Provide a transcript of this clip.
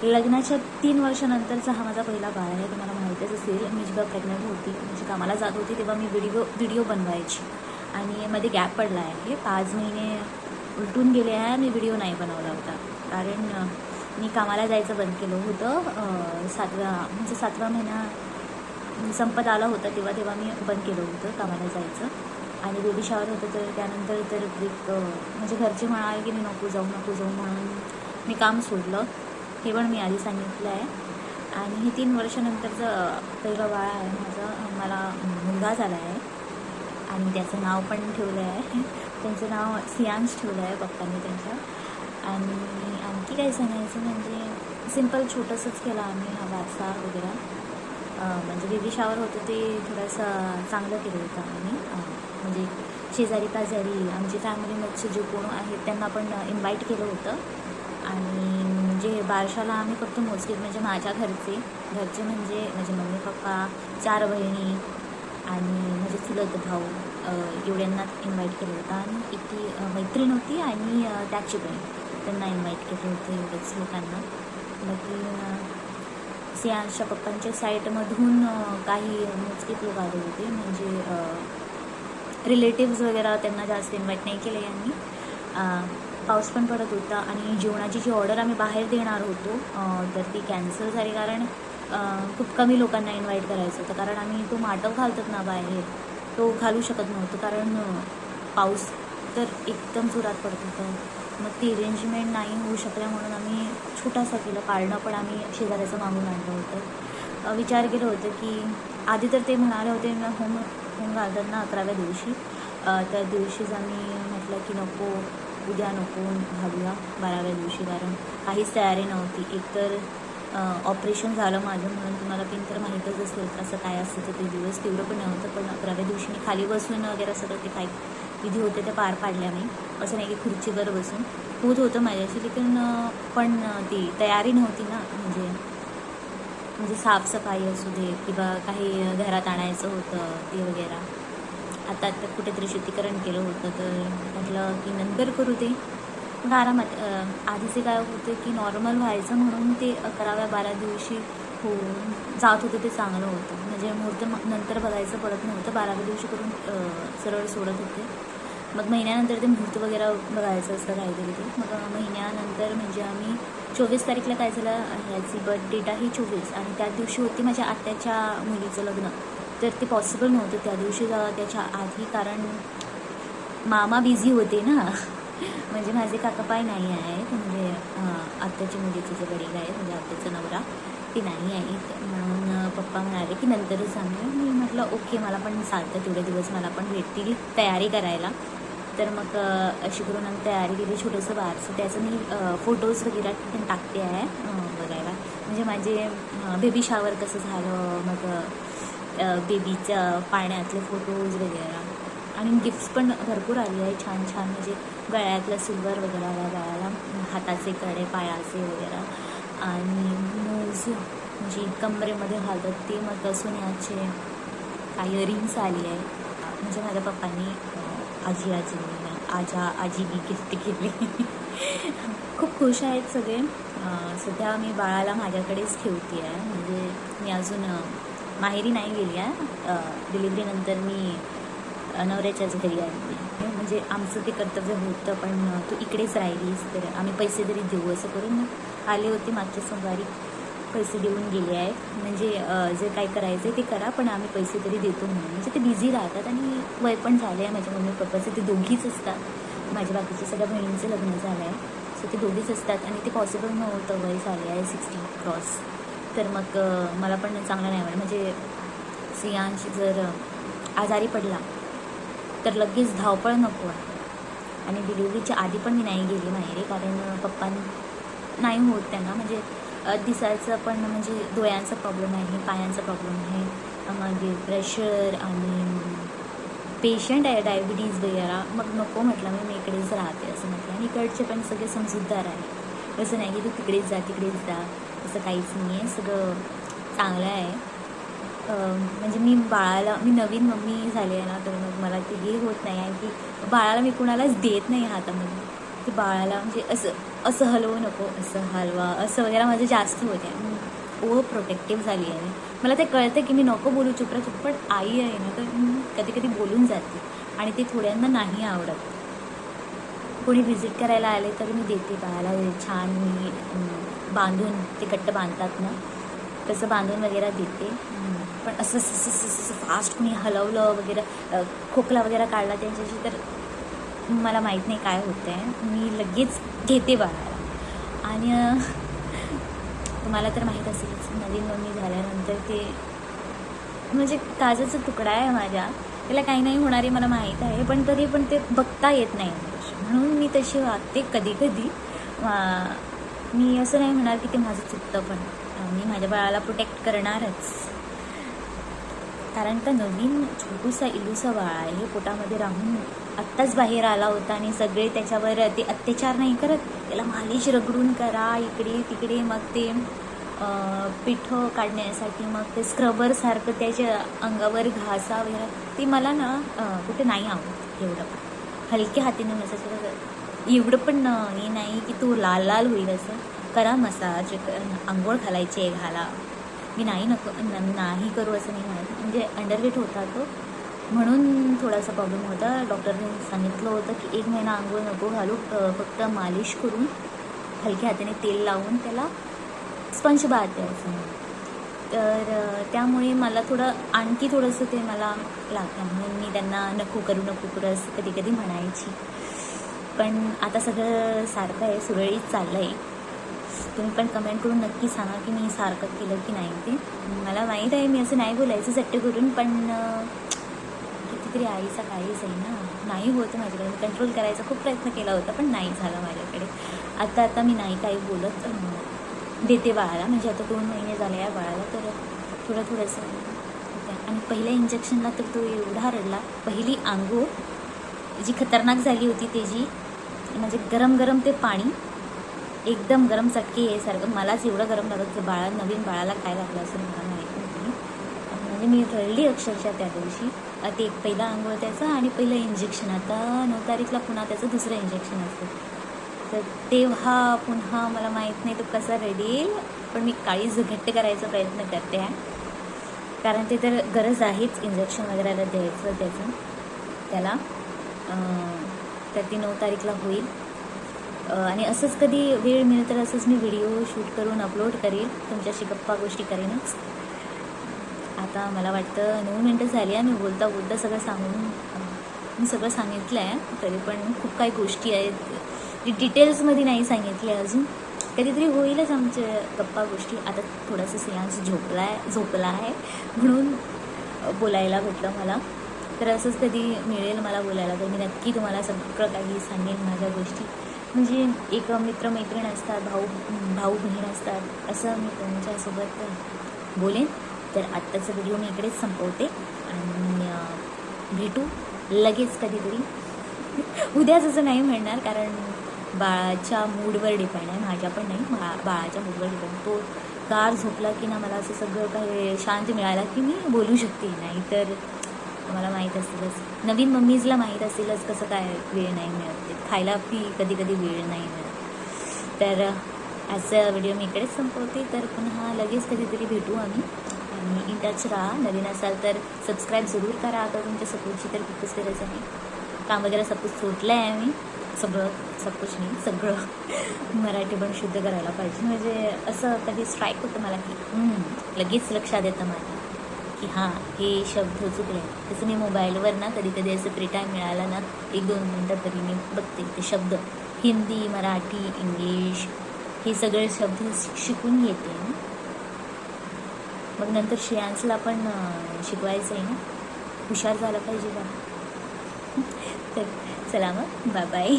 लग्नाच्या 3 वर्षानंतरचा हा माझा पहिला बाळ आहे. तुम्हाला माहीतच असेल, मी जेव्हा प्रेग्नंट होती, म्हणजे कामाला जात होती, तेव्हा मी व्हिडिओ बनवायची आणि मध्ये गॅप पडला आहे. 5 महिने उलटून गेले आहे, मी व्हिडिओ नाही बनवला होता. कारण मी कामाला जायचं बंद केलं होतं. 7वा महिना संपत आला होता तेव्हा मी बंद केलं होतं कामाला जायचं. आणि बेबी शॉवर होतं, तर त्यानंतर तर म्हणजे घरचे म्हणाले की मी नको जाऊ म्हणून मी काम सोडलं. हे पण मी आधी सांगितलं आहे. आणि हे 3 वर्षानंतरचं पहिलं बाळ आहे माझं. मला मुलगा झाला आहे आणि त्याचं नाव पण ठेवलं आहे. त्यांचं नाव सियांश ठेवलं आहे पप्पांनी त्यांच्या. आणि आणखी काय सांगायचं म्हणजे सिम्पल छोटंसंच केलं आम्ही हा वारसा वगैरे. म्हणजे बेबी शॉवर होतं ते थोडंसं चांगलं केलं होतं आम्ही. म्हणजे शेजारी पाजारी आमची फॅमिलीमधचे जे कोण आहेत त्यांना पण इन्व्हाइट केलं होतं. आणि म्हणजे बारशाला आम्ही फक्त मोजके म्हणजे माझ्या घरचे म्हणजे माझे मम्मी पप्पा, 4 बहिणी आणि माझे चुलत भाऊ एवढ्यांना इन्व्हाइट केलं होतं. आणि एक मैत्रीण होती आणि त्याची बहीण, त्यांना इन्व्हाइट केलं होतं एवढंच लोकांना. बाकी सियांशच्या पप्पांच्या साईडमधून काही मोजकेच लोक आले होते. म्हणजे रिलेटिव्स वगैरे त्यांना जास्त इन्व्हाइट नाही केलं यांनी. पाऊस पण पडत होता आणि जेवणाची जी ऑर्डर आम्ही बाहेर देणार होतो तर ती कॅन्सल झाली. कारण खूप कमी लोकांना इन्व्हाइट करायचं होतं. कारण आम्ही तो माटव घालतात ना बाहेर, तो घालू शकत नव्हतो. कारण पाऊस तर एकदम जोरात पडत होतं. मग ती अरेंजमेंट नाही होऊ शकल्या म्हणून आम्ही छोटासा केलं. पाळणं पण आम्ही शेजाऱ्याचं मागून आणलं होतं. विचार केलं होतं की आधी तर ते म्हणाले होते होम घालतात ना 11व्या दिवशी, त्या दिवशीच आम्ही म्हटलं की नको, उद्या नको घालूया 12व्या दिवशी. कारण काहीच तयारी नव्हती. एकतर ऑपरेशन झालं माझं, म्हणून तुम्हाला पिन तर माहीतच असेल कसं काय असतं ते दिवस. तेवढं पण नव्हतं. पण 11व्या दिवशी मी खाली बसून वगैरे सगळं ते काही विधी होते ते पार पाडल्या मी. असं नाही की खुर्चीवर बसून होत होतं माझ्याशी, लेकिन पण ती तयारी नव्हती ना. म्हणजे साफसफाई असू दे किंवा काही घरात आणायचं होतं ते वगैरे. आता कुठेतरी शुद्धीकरण केलं होतं, तर म्हटलं की नंतर करू ते. मग आरामात आधीचे काय होते की नॉर्मल व्हायचं म्हणून ते 11व्या-12 दिवशी होऊन जात होतं, ते चांगलं होतं. म्हणजे मुहूर्त नंतर बघायचं पडत नव्हतं. 12व्या दिवशी करून सरळ सोडत होते. मग महिन्यानंतर ते मुहूर्त वगैरे बघायचं असतं काहीतरी ते. मग महिन्यानंतर म्हणजे आम्ही 24 तारीखला काय झालं, ह्याची बर्थ डेट आहे 24 आणि त्या दिवशी होती माझ्या आत्याच्या मुलीचं लग्न. तर ते पॉसिबल नव्हतं त्या दिवशी त्याच्या आधी, कारण मामा बिझी होते ना. म्हणजे माझे काकापाय नाही आहेत, म्हणजे आत्याच्या मुलीचे जे वडील आहेत म्हणजे आत्याचा नवरा ते नाही आहेत. म्हणून पप्पा म्हणाले की नंतरच आम्ही. मी म्हटलं ओके, मला पण चालतं, तेवढे दिवस मला पण भेटतील तयारी करायला. तर मग अशी करून आम्ही तयारी केली. छोटंसं बारसं त्याचं मी फोटोज वगैरे पण टाकते आहे बघायला. म्हणजे माझे बेबी शॉवर कसं झालं, मग बेबीच्या पाण्यातले फोटोज वगैरे. आणि गिफ्ट्स पण भरपूर आली आहे छान छान. म्हणजे गळ्यातलं सिल्वर वगैरे आला गळ्याला, हाताचे कडे, पायाचे वगैरे. आणि मूज म्हणजे कमरेमध्ये घालतात ते, मग सोन्याचे काही इयरिंग्स आली आहे. म्हणजे माझ्या पप्पांनी आजीनी गिफ्ट केले. खूप खुश आहेत सगळे. सध्या मी बाळाला माझ्याकडेच ठेवते आहे. म्हणजे मी अजून माहेरी नाही गेली आहे. डिलिव्हरीनंतर मी नवऱ्याच्याच घरी आली. म्हणजे आमचं ते कर्तव्य होतं, पण तू इकडेच राहिलीस तर आम्ही पैसे तरी देऊ असं करून आले होते. मागच्या सोमवारी पैसे देऊन गेले आहेत. म्हणजे जे काय करायचं आहे ते करा, पण आम्ही पैसे तरी देतो म्हणून. म्हणजे ते बिझी राहतात आणि वय पण झाले आहे माझ्या मम्मी पप्पाचं. ते दोघीच असतात. माझ्या बाकीच्या सगळ्या बहिणींचं लग्न झालं आहे, सो ते दोघीच असतात आणि ते पॉसिबल नव्हतं. वय झाले आहे 60 क्रॉस. तर मग मला पण चांगलं नाही वाटत. म्हणजे सियांश जर आजारी पडला तर लगेच धावपळ नको आहे. आणि डिलिव्हरीच्या आधी पण मी नाही गेली माहेरी, कारण पप्पा नाही होत त्यांना. म्हणजे दिसायचं पण, म्हणजे डोळ्यांचा प्रॉब्लेम आहे, पायांचा प्रॉब्लेम आहे, मागे प्रेशर आणि पेशंट आहे डायबिटीज वगैरे. मग नको म्हटलं मी इकडेच राहते असं म्हटलं. आणि इकडचे पण सगळे समजूतदार आहे. असं नाही की तू तिकडेच जा असं काहीच नाही आहे. सगळं चांगलं आहे. म्हणजे मी नवीन मम्मी झाली आहे ना, तर मग मला ते हे होत नाही आहे की बाळाला मी कुणालाच देत नाही हातामध्ये. ते बाळाला म्हणजे असं असं हलवू नको, असं हलवा, असं वगैरे माझं जास्त होते. ओव्हर प्रोटेक्टिव्ह झाली आहे. मला ते कळतं की मी नको बोलू, चुप पण आई आहे ना, तर कधी कधी बोलून जाते आणि ते थोड्यांना नाही आवडत. कोणी व्हिजिट करायला आले तर मी देते बाळाला छान, मी बांधून, ते कट्ट बांधतात ना तसं बांधून वगैरे देते. पण असं फास्ट कोणी हलवलं वगैरे, खोकला वगैरे काढला त्यांच्याशी, तर मला माहीत नाही काय होतं आहे, मी लगेच घेते बाळाला. आणि तुम्हाला तर माहीत असेलच, नवीन मम्मी झाल्यानंतर ते म्हणजे काजचा तुकडा आहे माझ्या, त्याला काही नाही होणारे मला माहीत आहे, पण तरी पण ते बघता येत नाही म्हणून मी तशी वागते कधी कधी. मी असं नाही म्हणणार की ते माझं चुकतं, पण मी माझ्या बाळाला प्रोटेक्ट करणारच, कारण तर नवीन छोटूसा इलूसा बाळ आहे, हे पोटामध्ये राहून आत्ताच बाहेर आला होता आणि सगळे त्याच्यावर ते अत्याचार नाही करत, त्याला मालिश रगडून करा इकडे तिकडे, मग ते पिठं काढण्यासाठी मग ते स्क्रबरसारखं त्याच्या अंगावर घासा वगैरे, ते मला ना कुठे नाही आवडत एवढं. हलक्या हातीने मसाज, एवढं पण हे नाही की तो लाल लाल होईल, असं करा मसाज, आंघोळ घालायची आहे घाला. मी नाही नाही करू असं नाही म्हणत, म्हणजे अंडरवेट होता तो म्हणून थोडासा प्रॉब्लेम होता. डॉक्टरने सांगितलं होतं की 1 महिना आंघोळ नको घालू, फक्त मालिश करून हलक्या हाताने तेल लावून त्याला स्पंज बाथ द्यायचं. तर त्यामुळे मला आणखी थोडंसं ते मला लागतं, म्हणून मी त्यांना नको करू असं कधी कधी म्हणायची. पण आता सगळं सारखं आहे, सुरळीत चाललं आहे. तुम्ही पण कमेंट करून नक्की सांगा की मी सारखं केलं की नाही. ते मला माहीत आहे मी असं नाही बोलायचं सट्टे करून, पण कितीतरी आईचा काहीच आहे ना, नाही होतं माझ्याकडे. मी कंट्रोल करायचा खूप प्रयत्न केला होता, पण नाही झाला माझ्याकडे. आता मी नाही काही बोलत, देते बाळाला, म्हणजे आता 2 महिने झाले आहे बाळाला, तर थोडंसं होतं. आणि पहिल्या इंजेक्शनला तर तो एवढा रडला. पहिली आंघोळ जी खतरनाक झाली होती त्याची, म्हणजे गरम ते पाणी एकदम गरम चटके यासारखं, मलाच एवढं गरम लागत की नवीन बाळाला काय लागलं असं मला माहीत नव्हती. म्हणजे मी रडली अक्षरशः त्या दिवशी. ते पहिला आंघोळ त्याचं आणि पहिलं इंजेक्शन, आता 9 तारीखला पुन्हा त्याचं दुसरं इंजेक्शन असतं, तर तेव्हा पुन्हा मला माहीत नाही तो कसा रडेल, पण मी काळीच घट्ट करायचा प्रयत्न करते आहे, कारण ते तर गरज आहेच इंजेक्शन वगैरे द्यायचं त्याला. तर ती 9 तारीखला होईल. आणि असंच कधी वेळ मिळेल तर असंच मी व्हिडिओ शूट करून अपलोड करेल, तुमच्याशी गप्पा गोष्टी करेनच. आता मला वाटतं 9 मिनटं झाली आहे, मी बोलता मी सगळं सांगितलं आहे, तरी पण खूप काही गोष्टी आहेत जी डिटेल्समध्ये नाही सांगितल्या अजून. कधीतरी होईलच आमच्या गप्पा गोष्टी. आता थोडंसं सियांश झोपला आहे म्हणून बोलायला भेटलं मला, तर असंच कधी मिळेल मला बोलायला तर मी नक्की तुम्हाला सगळं काही सांगेन माझ्या गोष्टी. म्हणजे एक मित्रमैत्रीण असतात, भाऊ बहीण असतात, असं मी तुमच्यासोबत बोलेन. तर आत्ताचा व्हिडिओ मी इकडेच संपवते आणि भेटू लगेच कधीतरी. उद्याच असं नाही म्हणणार, कारण बाळाच्या मूडवर डिपेंड आहे, माझ्या पण नाही, बाळाच्या मूडवर डिपेंड. तो गार झोपला की ना मला असं सगळं काही शांत मिळाला की मी बोलू शकते, नाही तर मला माहीत असेलच, नवीन मम्मीजला माहीत असेलच कसं काय वेळ नाही मिळत, ते खायला कधी वेळ नाही मिळत. तर आजचा व्हिडिओ मी इकडेच संपवते, तर पुन्हा लगेच कधीतरी भेटू आम्ही. आणि इन टच राहा. नवीन असाल तर सबस्क्राईब जरूर करा. आता तुमच्या सपोर्टची तर खूपच गरज आहे. काम वगैरे सपोज सोडलं आहे आम्ही, सगळं मराठी पण शुद्ध करायला पाहिजे. म्हणजे असं कधी स्ट्राईक होतं मला की लगेच लक्षात येतं माझ्या की हां हे शब्द चुकले. तसं मी मोबाईलवर ना कधी असं फ्री टाईम मिळाला ना 1-2 मिनटं तरी मी बघते ते शब्द, हिंदी, मराठी, इंग्लिश, हे सगळे शब्द शिकून येते. मग नंतर श्रेयांशला पण शिकवायचं आहे ना, हुशार झालं पाहिजे का. तर चला मग, बाय.